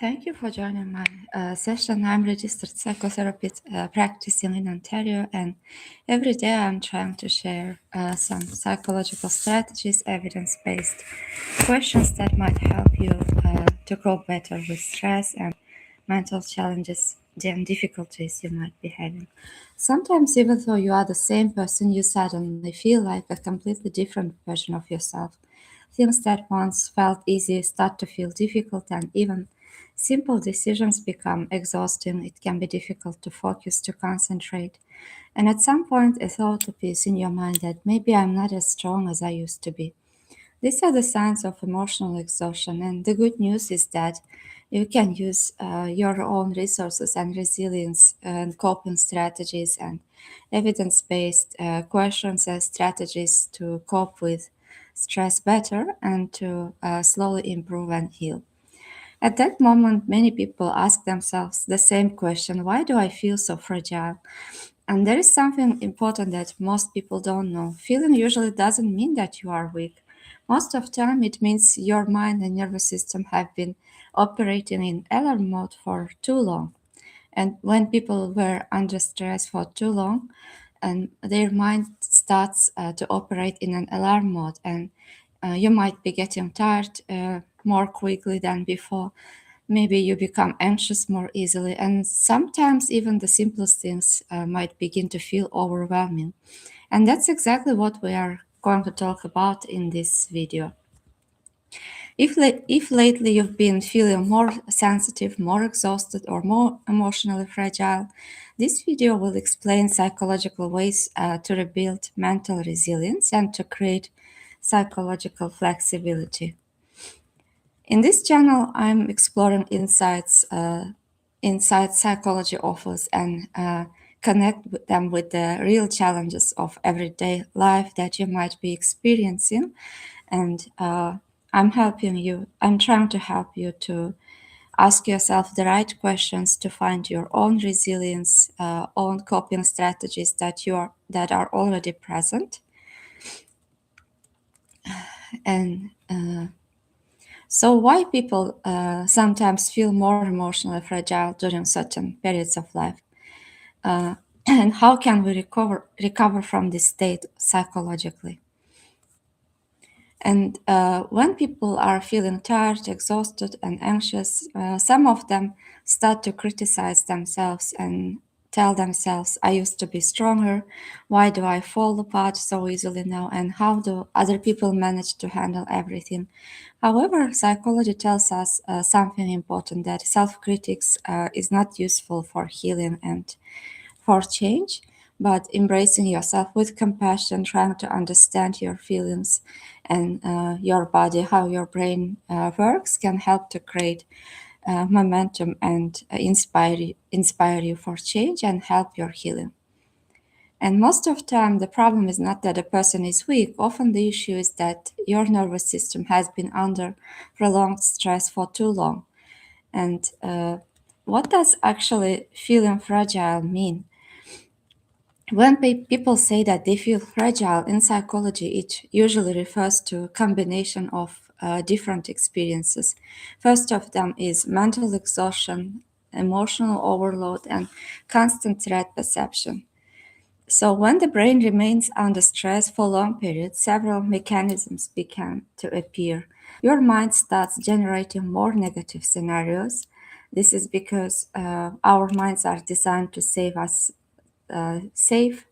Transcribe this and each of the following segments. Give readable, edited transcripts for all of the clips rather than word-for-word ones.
Thank you for joining my session. I'm registered psychotherapist practicing in Ontario, and every day I'm trying to share some psychological strategies, evidence-based questions that might help you to cope better with stress and mental challenges and difficulties you might be having. Sometimes, even though you are the same person, you suddenly feel like a completely different version of yourself. Things that once felt easy start to feel difficult, and even simple decisions become exhausting. It can be difficult to focus, to concentrate. And at some point, a thought appears in your mind that maybe I'm not as strong as I used to be. These are the signs of emotional exhaustion, and the good news is that you can use your own resources and resilience and coping strategies and evidence based questions as strategies to cope with stress better and to slowly improve and heal. At that moment, many people ask themselves the same question: why do I feel so fragile? And there is something important that most people don't know. Feeling usually doesn't mean that you are weak. Most of the time, it means your mind and nervous system have been operating in alarm mode for too long. And when people were under stress for too long, and their mind starts to operate in an alarm mode, and you might be getting tired more quickly than before. Maybe you become anxious more easily, and sometimes even the simplest things might begin to feel overwhelming. And that's exactly what we are going to talk about in this video. If lately you've been feeling more sensitive, more exhausted, or more emotionally fragile, this video will explain psychological ways to rebuild mental resilience and to create psychological flexibility. In this channel, I'm exploring insights psychology offers and them with the real challenges of everyday life that you might be experiencing. And I'm trying to help you to ask yourself the right questions to find your own resilience, own coping strategies that are already present. And So, why people sometimes feel more emotionally fragile during certain periods of life, uh, and how can we recover from this state psychologically? And when people are feeling tired, exhausted, and anxious, some of them start to criticize themselves and tell themselves, I used to be stronger. Why do I fall apart so easily now? And how do other people manage to handle everything? However, psychology tells us something important, that self critics is not useful for healing and for change, but embracing yourself with compassion, trying to understand your feelings and your body, how your brain works, can help to create momentum and inspire you for change and help your healing. And most of the time, the problem is not that a person is weak. Often the issue is that your nervous system has been under prolonged stress for too long. And what does actually feeling fragile mean? When people say that they feel fragile in psychology, it usually refers to a combination of different experiences. First of them is mental exhaustion, emotional overload, and constant threat perception. So, when the brain remains under stress for long periods, several mechanisms begin to appear. Your mind starts generating more negative scenarios. This is because our minds are designed to save us safe,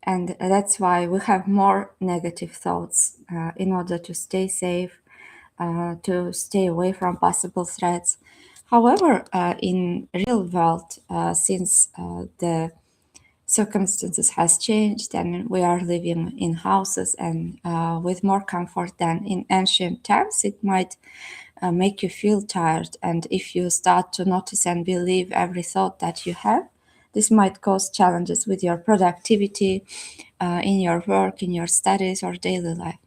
and that's why we have more negative thoughts in order to stay safe, to stay away from possible threats. However, in real world, since the circumstances has changed and we are living in houses and with more comfort than in ancient times, it might make you feel tired. And if you start to notice and believe every thought that you have, this might cause challenges with your productivity in your work, in your studies, or daily life.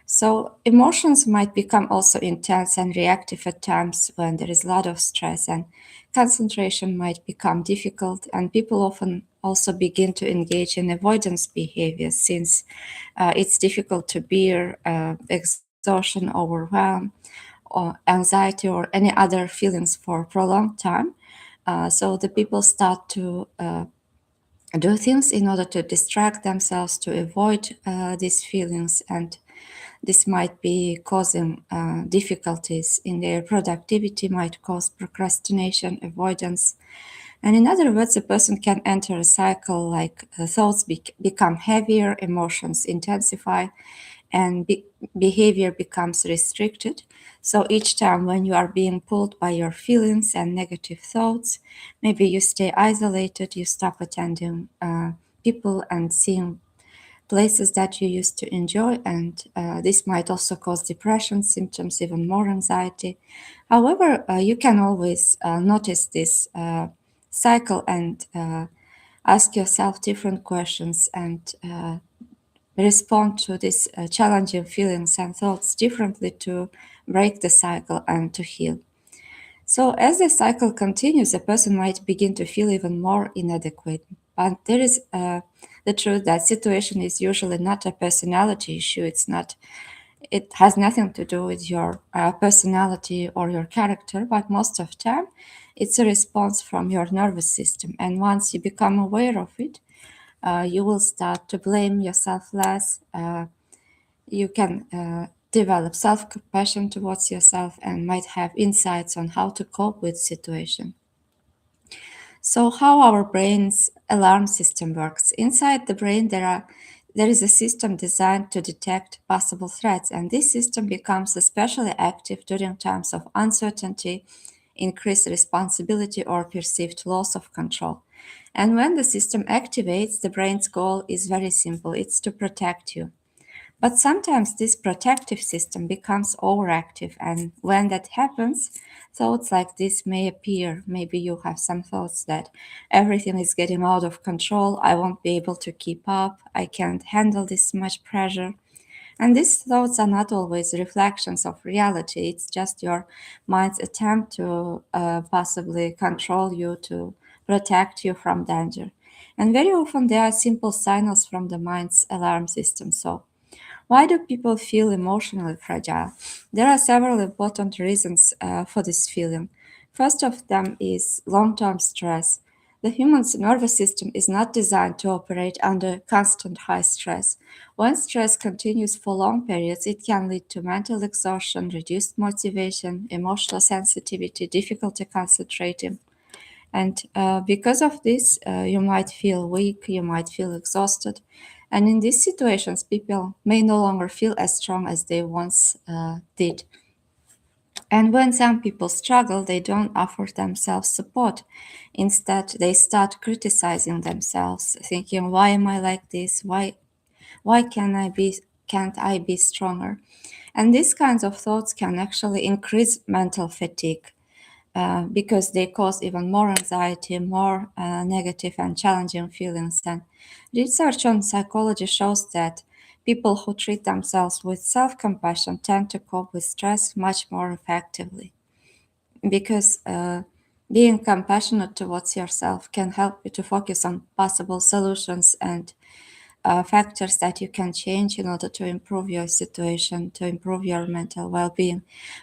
So emotions might become also intense and reactive at times when there is a lot of stress, and concentration might become difficult, and people often also begin to engage in avoidance behaviors since it's difficult to bear exhaustion, overwhelm, or anxiety or any other feelings for a prolonged time. So the people start to do things in order to distract themselves to avoid these feelings, and this might be causing difficulties in their productivity, might cause procrastination, avoidance. And in other words, a person can enter a cycle like thoughts become heavier, emotions intensify, and behavior becomes restricted. So each time when you are being pulled by your feelings and negative thoughts, maybe you stay isolated, you stop attending people and seeing places that you used to enjoy, and this might also cause depression symptoms, even more anxiety. However, you can always notice this cycle and ask yourself different questions and respond to these challenging feelings and thoughts differently to break the cycle and to heal. So, as the cycle continues, a person might begin to feel even more inadequate. But there is the truth that situation is usually not a personality issue. It's not. It has nothing to do with your personality or your character. But most of the time, it's a response from your nervous system. And once you become aware of it, you will start to blame yourself less. You can develop self-compassion towards yourself and might have insights on how to cope with situation. So how our brain's alarm system works. Inside the brain there is a system designed to detect possible threats, and this system becomes especially active during times of uncertainty, increased responsibility, or perceived loss of control. And when the system activates, the brain's goal is very simple, it's to protect you. But sometimes this protective system becomes overactive, and when that happens, thoughts like this may appear. Maybe you have some thoughts that everything is getting out of control, I won't be able to keep up, I can't handle this much pressure. And these thoughts are not always reflections of reality, it's just your mind's attempt to possibly control you, to protect you from danger. And very often they are simple signals from the mind's alarm system. So why do people feel emotionally fragile? There are several important reasons for this feeling. First of them is long term stress. The human's nervous system is not designed to operate under constant high stress. When stress continues for long periods, it can lead to mental exhaustion, reduced motivation, emotional sensitivity, difficulty concentrating. And because of this, you might feel weak, you might feel exhausted. And in these situations, people may no longer feel as strong as they once did. And when some people struggle, they don't offer themselves support. Instead, they start criticizing themselves, thinking, "Why am I like this? Why can't I be stronger?" And these kinds of thoughts can actually increase mental fatigue because they cause even more anxiety, more negative and challenging feelings. And research on psychology shows that people who treat themselves with self compassion tend to cope with stress much more effectively because being compassionate towards yourself can help you to focus on possible solutions and factors that you can change in order to improve your situation, to improve your mental well being,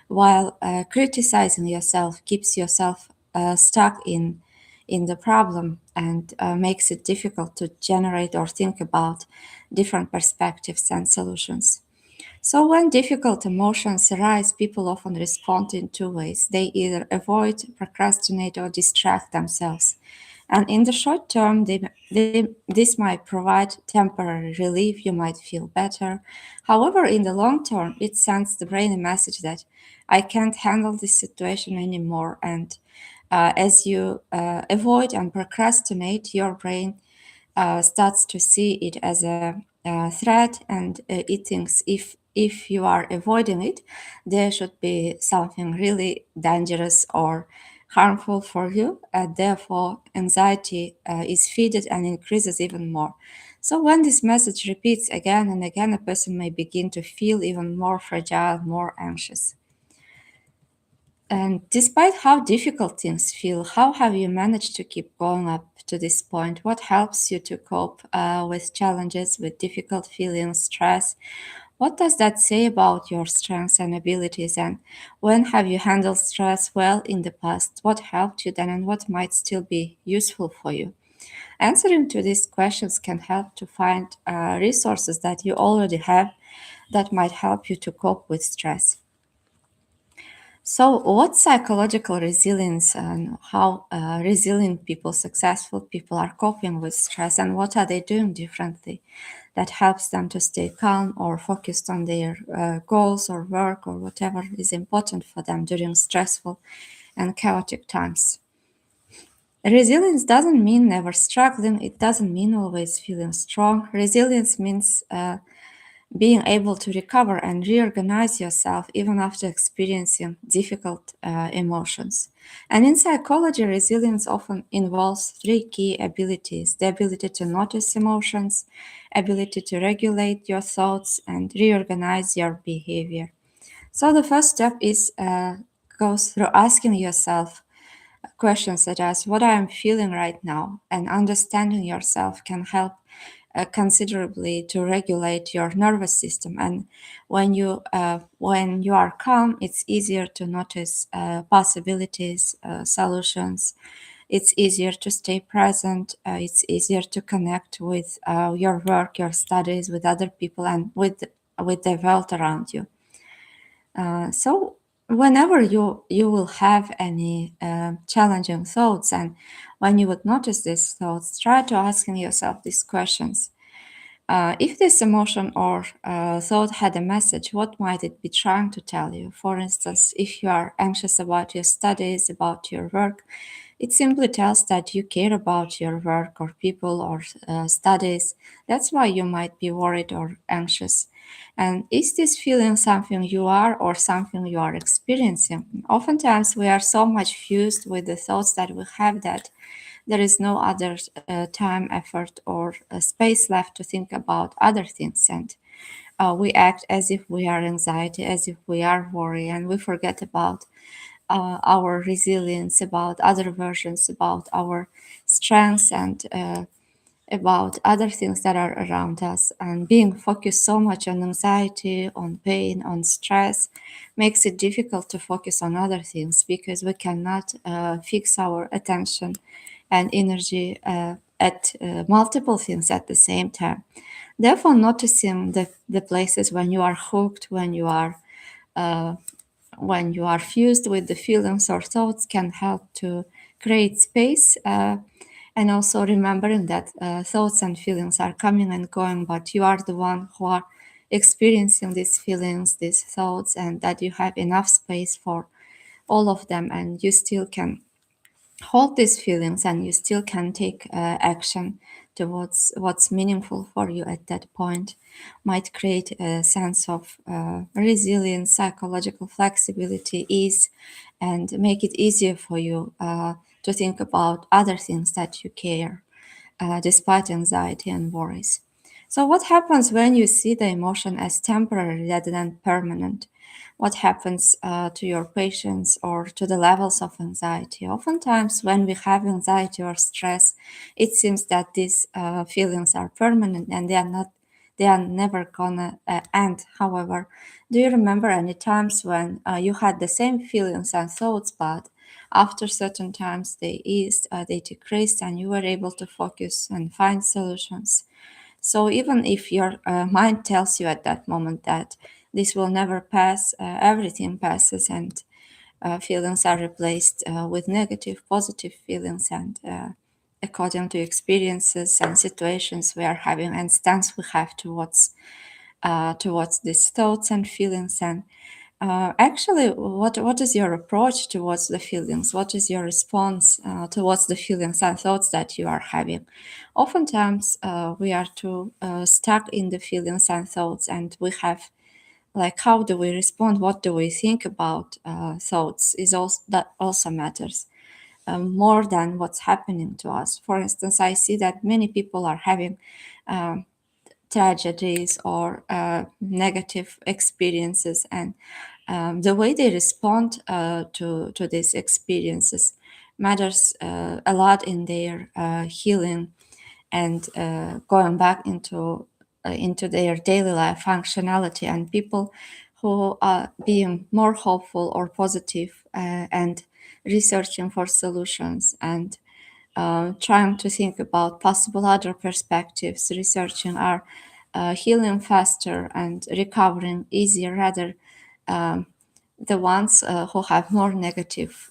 while criticizing yourself keeps yourself stuck in the problem and makes it difficult to generate or think about different perspectives and solutions. So, when difficult emotions arise, people often respond in two ways. They either avoid, procrastinate, or distract themselves. And in the short term, this might provide temporary relief. You might feel better. However, in the long term, it sends the brain a message that I can't handle this situation anymore. And as you avoid and procrastinate, your brain starts to see it as a threat, and it thinks if you are avoiding it, there should be something really dangerous or harmful for you, and therefore anxiety is feeded and increases even more. So when this message repeats again and again, a person may begin to feel even more fragile, more anxious. And despite how difficult things feel, how have you managed to keep going up to this point? What helps you to cope with challenges, with difficult feelings, stress? What does that say about your strengths and abilities? And when have you handled stress well in the past? What helped you then, and what might still be useful for you? Answering to these questions can help to find resources that you already have that might help you to cope with stress. So, what's psychological resilience and how resilient people, successful people are coping with stress, and what are they doing differently that helps them to stay calm or focused on their goals or work or whatever is important for them during stressful and chaotic times? Resilience doesn't mean never struggling, it doesn't mean always feeling strong. Resilience means being able to recover and reorganize yourself even after experiencing difficult emotions. And in psychology, resilience often involves three key abilities: the ability to notice emotions, ability to regulate your thoughts, and reorganize your behavior. So the first step is goes through asking yourself questions such as what I am feeling right now, and understanding yourself can help considerably to regulate your nervous system. And when you are calm, it's easier to notice possibilities, solutions. It's easier to stay present. It's easier to connect with your work, your studies, with other people, and with the world around you. So whenever you will have any challenging thoughts, and when you would notice these thoughts, try to asking yourself these questions. If this emotion or thought had a message, what might it be trying to tell you? For instance, if you are anxious about your studies, about your work, it simply tells that you care about your work or people or studies. That's why you might be worried or anxious. And is this feeling something you are or something you are experiencing? Oftentimes, we are so much fused with the thoughts that we have that there is no other time, effort, or space left to think about other things. And we act as if we are anxiety, as if we are worry, and we forget about our resilience, about other versions, about our strengths, and about other things that are around us. And being focused so much on anxiety, on pain, on stress makes it difficult to focus on other things because we cannot fix our attention and energy at multiple things at the same time. Therefore, noticing the places when you are hooked, uh, when you are fused with the feelings or thoughts can help to create space, and also remembering that thoughts and feelings are coming and going, but you are the one who are experiencing these feelings, these thoughts, and that you have enough space for all of them, and you still can hold these feelings and you still can take action towards what's meaningful for you at that point might create a sense of resilience, psychological flexibility, ease, and make it easier for you to think about other things that you care despite anxiety and worries. So, what happens when you see the emotion as temporary rather than permanent? What happens to your patients or to the levels of anxiety? Oftentimes, when we have anxiety or stress, it seems that these feelings are permanent and they are not. They are never gonna end. However, do you remember any times when you had the same feelings and thoughts, but after certain times they eased, they decreased, and you were able to focus and find solutions? So even if your mind tells you at that moment that this will never pass, everything passes, and feelings are replaced with negative, positive feelings, and according to experiences and situations we are having and stance we have towards these thoughts and feelings. And actually, what is your approach towards the feelings? What is your response towards the feelings and thoughts that you are having? Oftentimes, we are too stuck in the feelings and thoughts, and we have like how do we respond? What do we think about thoughts? Is also that also matters more than what's happening to us. For instance, I see that many people are having tragedies or negative experiences, and the way they respond to these experiences matters a lot in their healing and going back into into their daily life functionality, and people who are being more hopeful or positive and researching for solutions and trying to think about possible other perspectives, researching are healing faster and recovering easier rather the ones who have more negative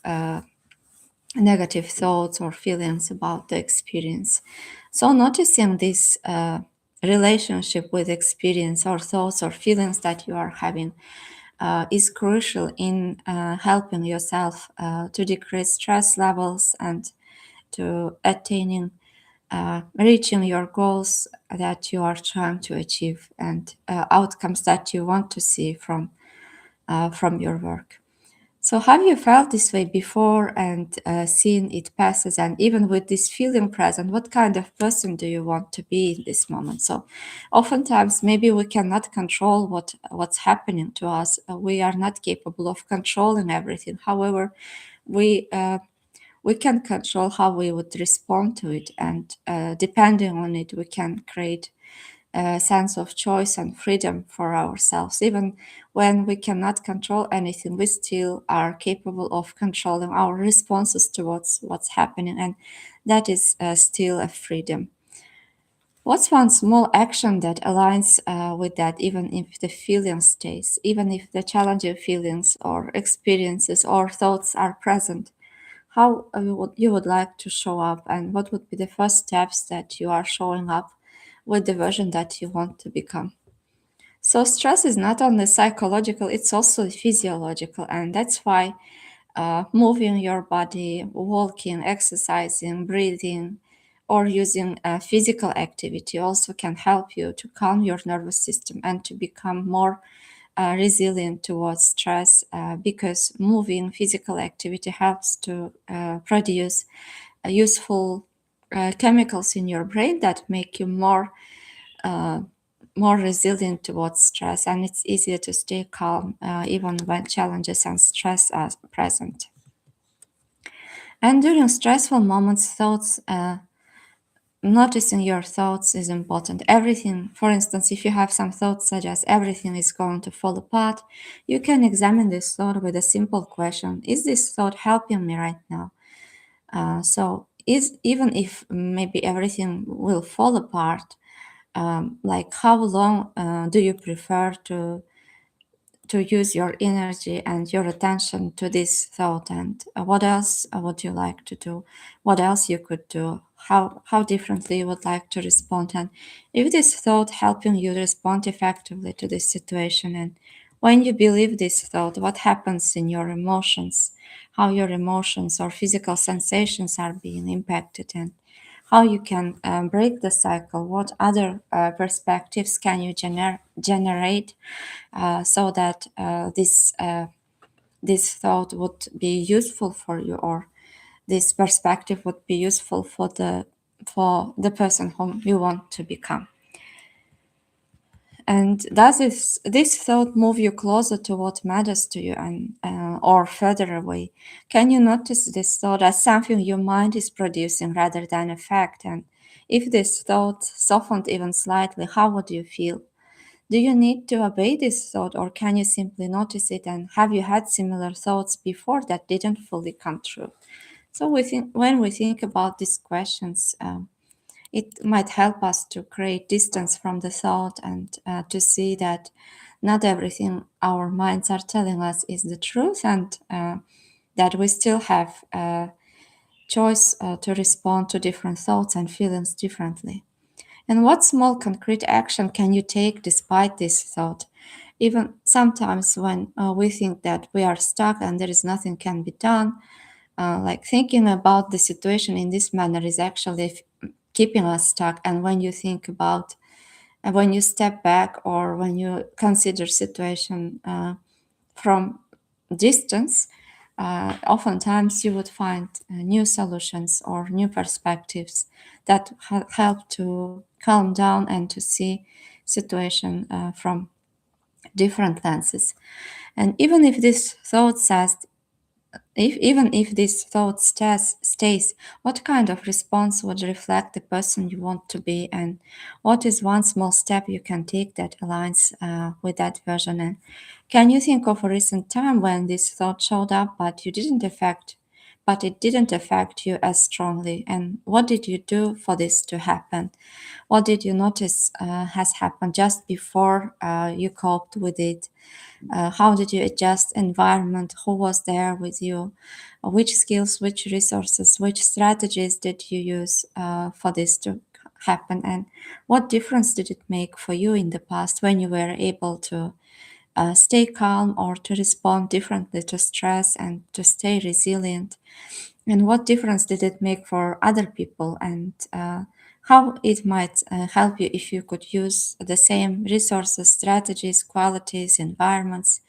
thoughts or feelings about the experience. So noticing this relationship with experience or thoughts or feelings that you are having is crucial in helping yourself to decrease stress levels and to attaining reaching your goals that you are trying to achieve and outcomes that you want to see from your work. So, have you felt this way before and seen it passes? And even with this feeling present, what kind of person do you want to be in this moment? So, oftentimes, maybe we cannot control what's happening to us. We are not capable of controlling everything. However, we uh, we can control how we would respond to it, and depending on it, we can create a sense of choice and freedom for ourselves. Even when we cannot control anything, we still are capable of controlling our responses towards what's happening, and that is still a freedom. What's one small action that aligns with that, even if the feeling stays, even if the challenging feelings or experiences or thoughts are present? How you would like to show up, and what would be the first steps that you are showing up with the version that you want to become? So stress is not only psychological, it's also physiological, and that's why moving your body, walking, exercising, breathing, or using physical activity also can help you to calm your nervous system and to become more resilient towards stress, because moving physical activity helps to produce useful chemicals in your brain that make you more resilient towards stress, and it's easier to stay calm even when challenges and stress are present. And during stressful moments, thoughts noticing your thoughts is important. Everything, for instance, if you have some thoughts such as everything is going to fall apart, you can examine this thought with a simple question: is this thought helping me right now? So, is even if maybe everything will fall apart, like how long do you prefer to use your energy and your attention to this thought, and what else would you like to do, what else you could do, how differently you would like to respond, and if this thought helping you respond effectively to this situation, and when you believe this thought, what happens in your emotions, how your emotions or physical sensations are being impacted, and how you can break the cycle, what other perspectives can you generate so that this thought would be useful for you, or this perspective would be useful for the person whom you want to become. And does this thought move you closer to what matters to you, and or further away? Can you notice this thought as something your mind is producing rather than a fact? And if this thought softened even slightly, how would you feel? Do you need to obey this thought, or can you simply notice it? And have you had similar thoughts before that didn't fully come true? So when we think about these questions, it might help us to create distance from the thought and to see that not everything our minds are telling us is the truth, and that we still have a choice to respond to different thoughts and feelings differently. And what small concrete action can you take despite this thought? Even sometimes when we think that we are stuck and there is nothing can be done, like thinking about the situation in this manner is actually keeping us stuck. And when you think about, when you step back or when you consider situation from distance, oftentimes you would find new solutions or new perspectives that help to calm down and to see situation from different lenses. And even if this thought says Even if this thought stays, what kind of response would reflect the person you want to be, and what is one small step you can take that aligns with that version? And can you think of a recent time when this thought showed up, but it didn't affect you as strongly? And what did you do for this to happen? What did you notice has happened just before you coped with it? How did you adjust environment? Who was there with you? Which skills, which resources, which strategies did you use for this to happen? And what difference did it make for you in the past when you were able to stay calm or to respond differently to stress and to stay resilient? And what difference did it make for other people? And how it might help you if you could use the same resources, strategies, qualities, environments,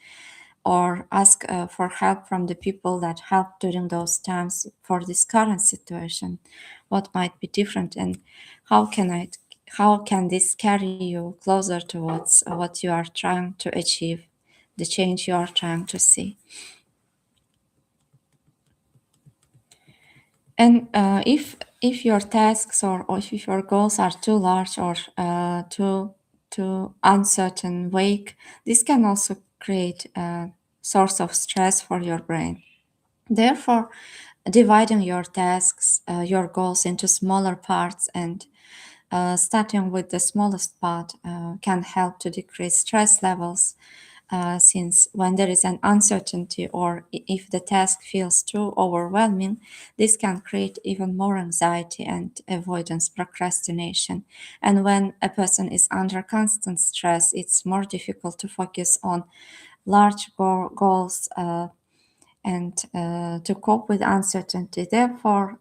or ask for help from the people that helped during those times for this current situation. What might be different, and how can I how can this carry you closer towards what you are trying to achieve, the change you are trying to see? And if your tasks or if your goals are too large or too uncertain, vague, this can also create a source of stress for your brain. Therefore, dividing your tasks, your goals into smaller parts and starting with the smallest part can help to decrease stress levels. Since when there is an uncertainty or if the task feels too overwhelming, this can create even more anxiety and avoidance, procrastination. And when a person is under constant stress, it's more difficult to focus on large goals and to cope with uncertainty. Therefore,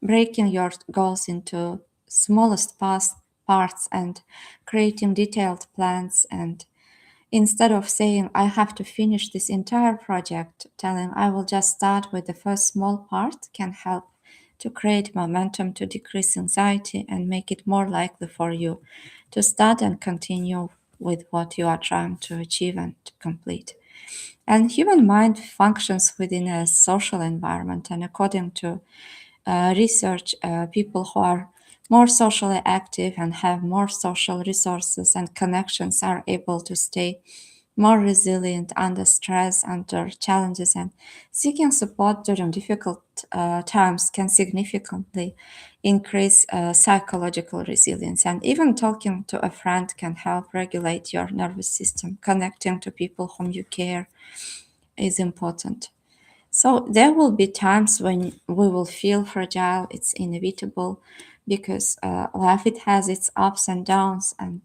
breaking your goals into smallest parts and creating detailed plans, and instead of saying I have to finish this entire project, telling I will just start with the first small part can help to create momentum, to decrease anxiety and make it more likely for you to start and continue with what you are trying to achieve and to complete. And human mind functions within a social environment. And according to research, people who are more socially active and have more social resources and connections are able to stay more resilient under stress, under challenges, and seeking support during difficult times can significantly increase psychological resilience. And even talking to a friend can help regulate your nervous system. Connecting to people whom you care is important. So there will be times when we will feel fragile. It's inevitable because life it has its ups and downs, and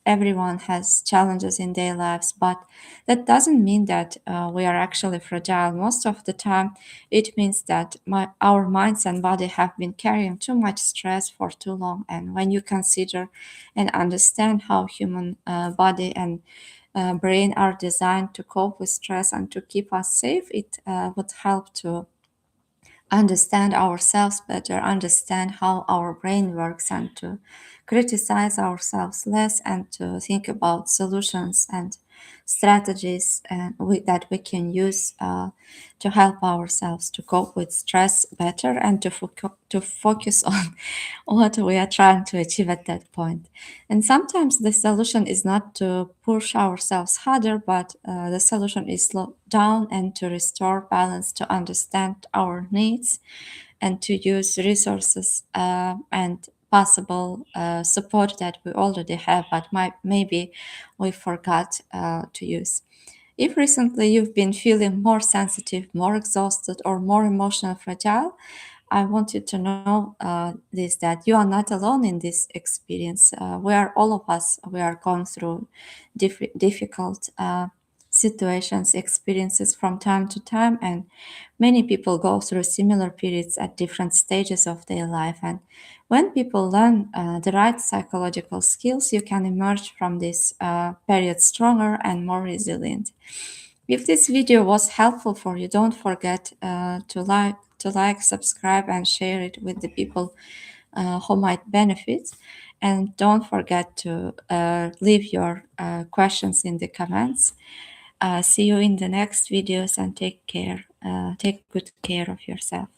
everyone has challenges in their lives. But that doesn't mean that we are actually fragile. Most of the time, it means that our minds and body have been carrying too much stress for too long. And when you consider and understand how human body and brain are designed to cope with stress and to keep us safe, it would help to understand ourselves better, understand how our brain works, and to criticize ourselves less and to think about solutions and strategies that we can use to help ourselves to cope with stress better and to focus on what we are trying to achieve at that point. And sometimes the solution is not to push ourselves harder, but the solution is slow down and to restore balance, to understand our needs, and to use resources and possible support that we already have, but maybe we forgot to use. If recently you've been feeling more sensitive, more exhausted, or more emotional fragile, I want you to know this, that you are not alone in this experience. We are all of us. We are going through difficult situations, experiences from time to time, and many people go through similar periods at different stages of their life. And when people learn the right psychological skills, you can emerge from this period stronger and more resilient. If this video was helpful for you, don't forget to like, subscribe, and share it with the people who might benefit. And don't forget to leave your questions in the comments. See you in the next videos and take care. take good care of yourself.